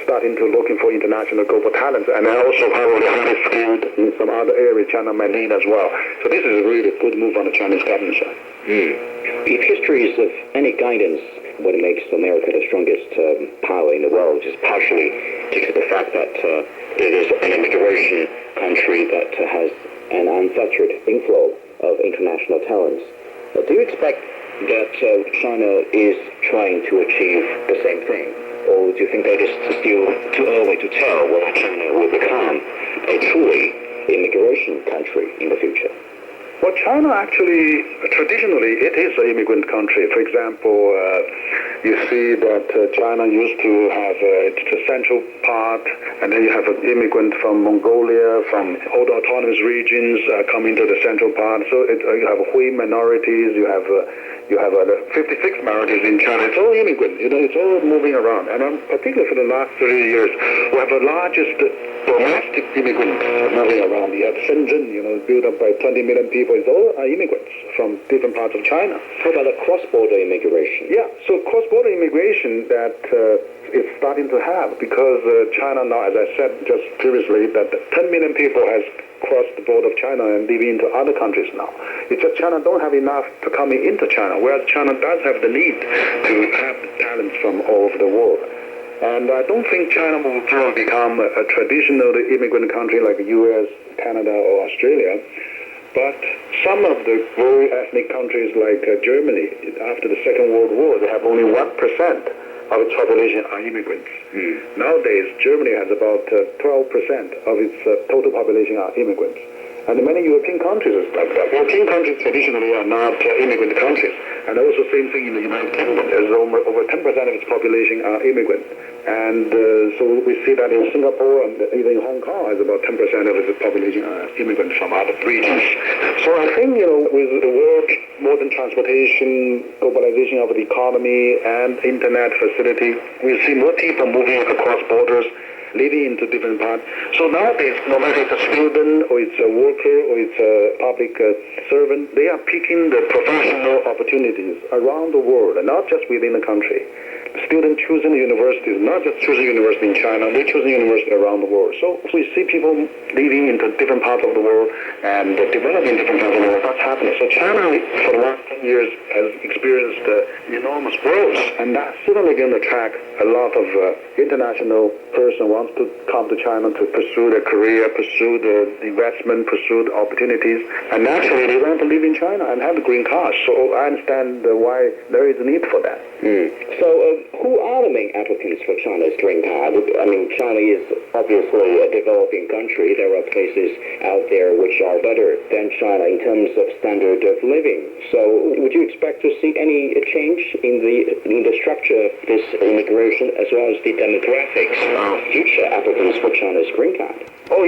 starting to looking for international global talents, and also probably highly skilled in some other areas China might need as well. So this is a really good move on the Chinese government side. If history is of any guidance, what makes America the strongest power in the world is partially due to the fact that it is an immigration country that has an unfettered inflow of international talents. Do you expect that China is trying to achieve the same thing? Or do you think that it's still too early to tell whether China will become a truly immigration country in the future? Well, China actually, traditionally, it is an immigrant country. For example, you see that China used to have the central part, and then you have an immigrant from Mongolia, from all the autonomous regions coming to the central part. So you have Hui minorities, you have 56 minorities in China. It's all immigrant, it's all moving around. And particularly for the last 30 years, we have the largest domestic immigrants moving around. You have Shenzhen, built up by 20 million people. It's all immigrants from different parts of China. How about the cross-border immigration? Yeah, so cross-border immigration that is starting to have, because China now, as I said just previously, that 10 million people has crossed the border of China and living into other countries now. It's just China don't have enough to come into China, whereas China does have the need to have talents from all over the world. And I don't think China will become a traditional immigrant country like the U.S., Canada, or Australia. But some of the very ethnic countries like Germany, after the Second World War, they have only 1% of its population are immigrants. Nowadays, Germany has about 12% of its total population are immigrants. And many European countries are like that. European countries traditionally are not immigrant countries. And also same thing in the United Kingdom. There's over 10% of its population are immigrants. And so we see that in Singapore and even in Hong Kong has about 10% of its population are immigrants from other regions. So I think, with the world, modern transportation, globalization of the economy, and internet facility, we see more people moving across borders, living into different parts. So nowadays, no matter it's a student or it's a worker or it's a public servant, they are picking the professional opportunities around the world, and not just within the country. Students choosing universities, not just choosing university in China, they're choosing university around the world. So we see people living into different parts of the world and developing different parts of the world. That's happening. So China, for the last 10 years, has experienced enormous growth, and that's certainly going to attract a lot of international person wants to come to China to pursue their career, pursue the investment, pursue the opportunities, and naturally they want to live in China and have the green card. So I understand why there is a need for that. So who are the main applicants for China's green card? I mean, China is obviously a developing country. There are places out there which are better than China in terms of standard of living. So would you expect to see any change in the structure of this immigration as well as the demographics of future applicants for China's green card? Oh,